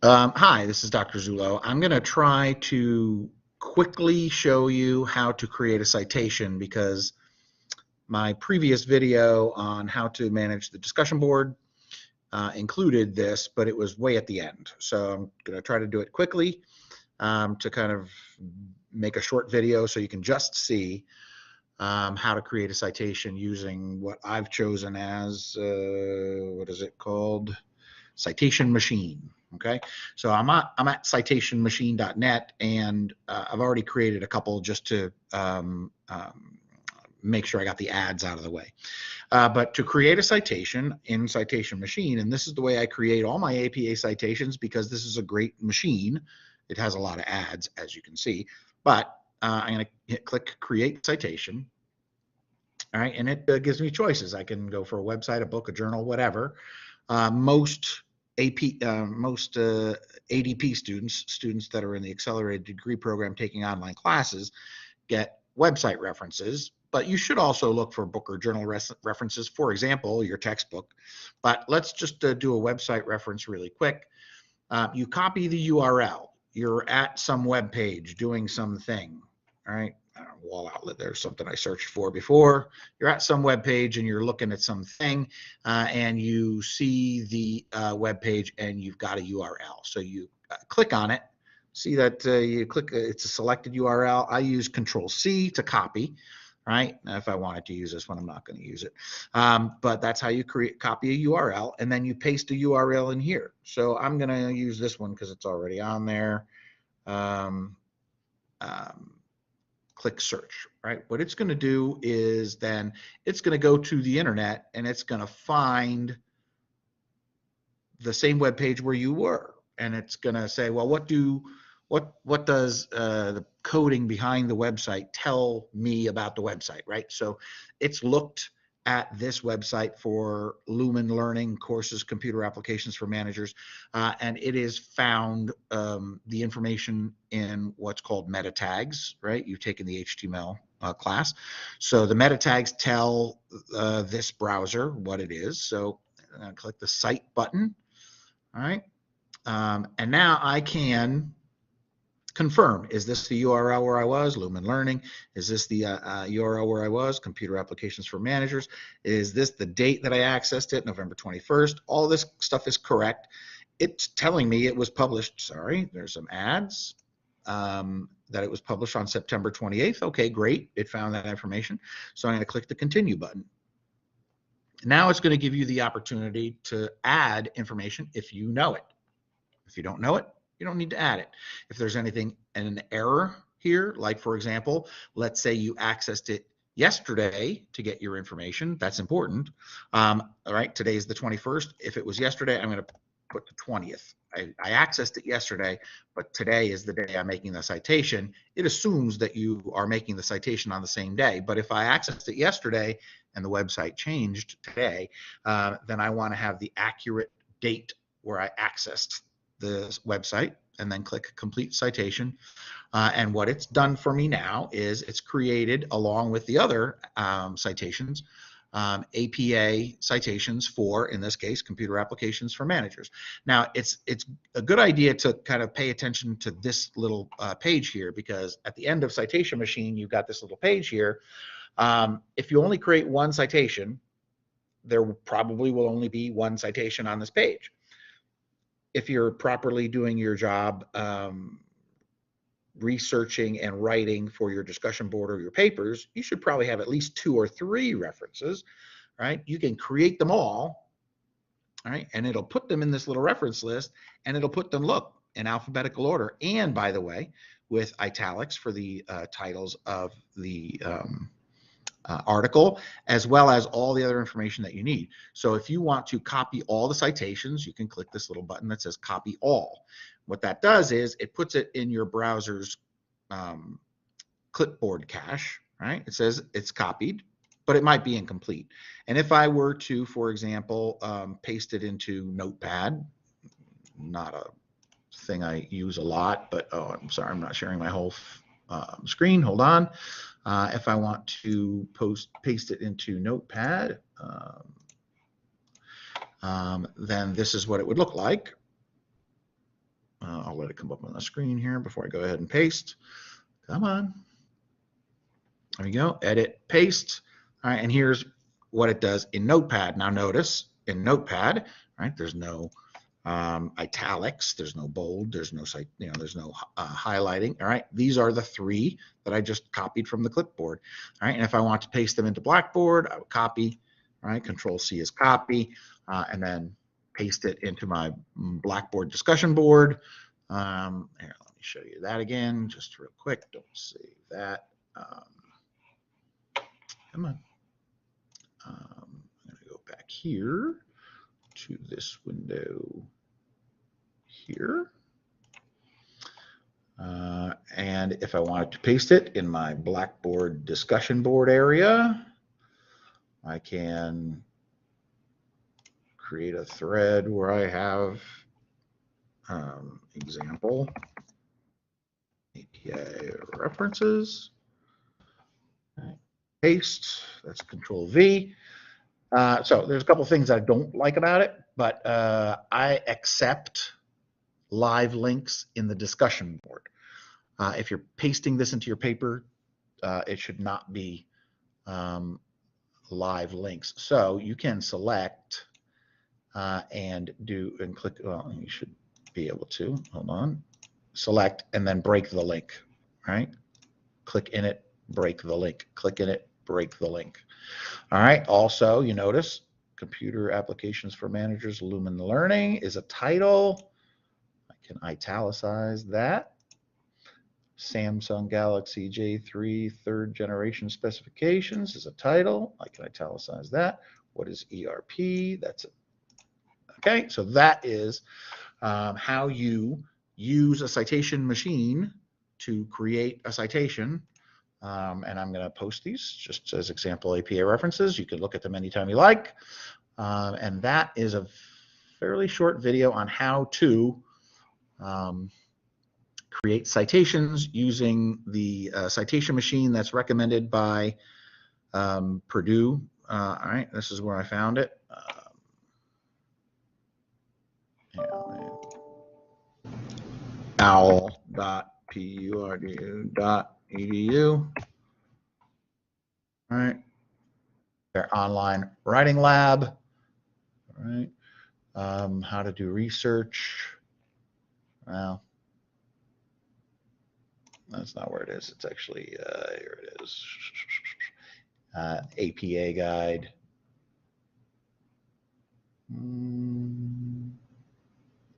Hi, this is Dr. Zullo. I'm going to try to quickly show you how to create a citation because my previous video on how to manage the discussion board included this, but it was way at the end. So I'm going to try to do it quickly to kind of make a short video so you can just see how to create a citation using what I've chosen as, what is it called? Citation Machine. Okay, so I'm at citationmachine.net, and I've already created a couple just to make sure I got the ads out of the way. But to create a citation in Citation Machine, and this is the way I create all my APA citations because this is a great machine. It has a lot of ads, as you can see, but I'm going to click Create Citation. All right, and it gives me choices. I can go for a website, a book, a journal, whatever. Most ADP students that are in the accelerated degree program taking online classes get website references, but you should also look for book or journal references, for example, your textbook. But let's just do a website reference really quick. You copy the URL. You're at some web page doing something, all right? Wall outlet, there's something I searched for before. You're at some web page and you're looking at something and you see the web page and you've got a URL. So you click on it, see that you click, it's a selected URL. I use Control-C to copy, right? Now, if I wanted to use this one, I'm not going to use it. But that's how you copy a URL, and then you paste a URL in here. So I'm going to use this one because it's already on there. Click search, right? What it's going to do is then it's going to go to the internet and it's going to find the same web page where you were, and it's going to say, well, what does the coding behind the website tell me about the website, right? So it's looked at this website for Lumen Learning courses, computer applications for managers, and it is found the information in what's called meta tags, right? You've taken the HTML class. So the meta tags tell this browser what it is. So I'm going to click the Cite button, all right? And now I can confirm, is this the URL where I was, Lumen Learning? Is this the URL where I was, Computer Applications for Managers? Is this the date that I accessed it, November 21st? All this stuff is correct. It's telling me it was published, sorry, there's some ads, that it was published on September 28th. Okay, great, it found that information. So I'm going to click the Continue button. Now it's going to give you the opportunity to add information if you know it. If you don't know it, you don't need to add it. If there's anything, an error here, like for example, let's say you accessed it yesterday to get your information, that's important. All right, today's the 21st. If it was yesterday, I'm going to put the 20th. I accessed it yesterday, but today is the day I'm making the citation. It assumes that you are making the citation on the same day. But if I accessed it yesterday and the website changed today, then I want to have the accurate date where I accessed the website, and then click Complete Citation. And what it's done for me now is it's created, along with the other citations, APA citations for, in this case, Computer Applications for Managers. Now, it's a good idea to kind of pay attention to this little page here, because at the end of Citation Machine, you've got this little page here. If you only create one citation, there probably will only be one citation on this page. If you're properly doing your job, researching and writing for your discussion board or your papers, you should probably have at least 2 or 3 references, right? You can create them all right, and it'll put them in this little reference list, and it'll put them, look, in alphabetical order, and by the way, with italics for the titles of the article, as well as all the other information that you need. So if you want to copy all the citations, you can click this little button that says copy all. What that does is it puts it in your browser's clipboard cache, right? It says it's copied, but it might be incomplete. And if I were to, for example, paste it into Notepad, not a thing I use a lot, but oh, I'm sorry, I'm not sharing my whole screen. Hold on. If I want to paste it into Notepad, then this is what it would look like. I'll let it come up on the screen here before I go ahead and paste. Come on. There we go. Edit, paste. All right, and here's what it does in Notepad. Now notice in Notepad, right, there's no italics, there's no bold, there's no there's no highlighting. All right, these are the three that I just copied from the clipboard. All right, and if I want to paste them into Blackboard, I would copy. All right, Control C is copy, and then paste it into my Blackboard discussion board. Here, let me show you that again, just real quick. Don't save that. Come on. I'm going to go back here to this window here. And if I wanted to paste it in my Blackboard discussion board area, I can create a thread where I have example API references. Paste, that's Control V. So there's a couple things I don't like about it, but I accept live links in the discussion board. If you're pasting this into your paper, it should not be live links. So you can select and click, well, you should be able to, hold on, select and then break the link, right? Click in it, break the link, click in it, break the link. All right, also you notice Computer Applications for Managers Lumen Learning is a title. I can italicize that. Samsung Galaxy J3 third generation specifications is a title. I can italicize that. What is ERP? That's it. Okay, so that is how you use a citation machine to create a citation. And I'm going to post these just as example APA references. You can look at them anytime you like. And that is a fairly short video on how to create citations using the citation machine that's recommended by Purdue. All right, this is where I found it. owl.purdu.edu. All right, their online writing lab. All right, how to do research. Well, that's not where it is. It's actually here it is. APA guide.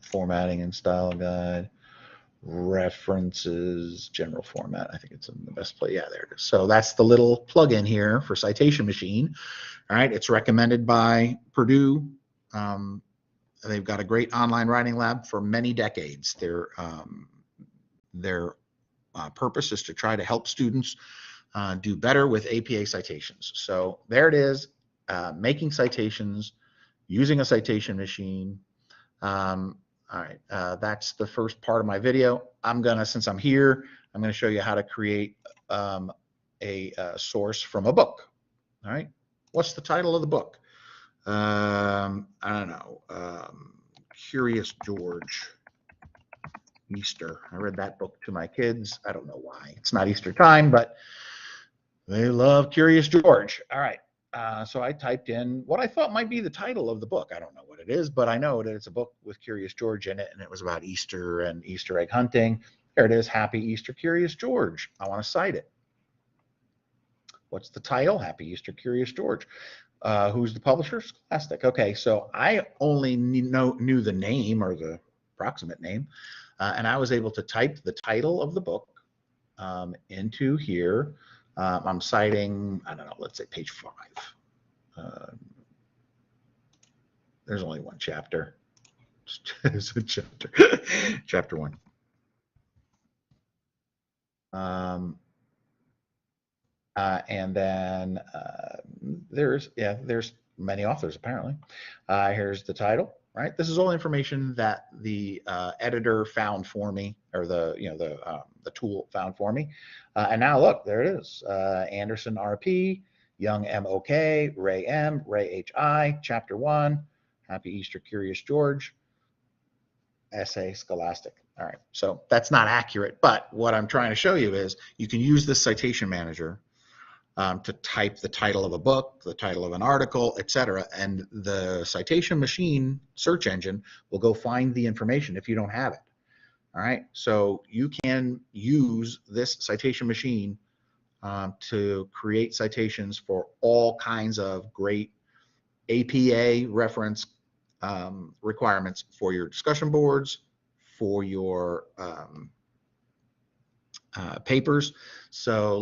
Formatting and style guide. References, general format. I think it's in the best place. Yeah, there it is. So that's the little plugin here for Citation Machine. All right, it's recommended by Purdue. They've got a great online writing lab for many decades. Their purpose is to try to help students do better with APA citations. So there it is, making citations using a citation machine. All right, that's the first part of my video. Since I'm here, I'm gonna show you how to create a source from a book. All right, what's the title of the book? I don't know, Curious George, Easter. I read that book to my kids. I don't know why. It's not Easter time, but they love Curious George. All right. So I typed in what I thought might be the title of the book. I don't know what it is, but I know that it's a book with Curious George in it, and it was about Easter and Easter egg hunting. There it is, Happy Easter, Curious George. I want to cite it. What's the title? Happy Easter, Curious George. Who's the publisher? Scholastic. Okay, so I only knew the name or the approximate name, and I was able to type the title of the book into here. I'm citing, I don't know, let's say page 5. There's only one chapter. There's a chapter. Chapter 1. And then there's many authors apparently. Here's the title, right? This is all information that the editor found for me, or the tool found for me. And now look, there it is. Anderson RP, Young MOK, Ray M, Ray HI, Chapter 1, Happy Easter, Curious George. essay, scholastic. All right, so that's not accurate, but what I'm trying to show you is you can use this citation manager to type the title of a book, the title of an article, etc. And the citation machine search engine will go find the information if you don't have it. All right, so you can use this citation machine to create citations for all kinds of great APA reference requirements for your discussion boards, for your papers. So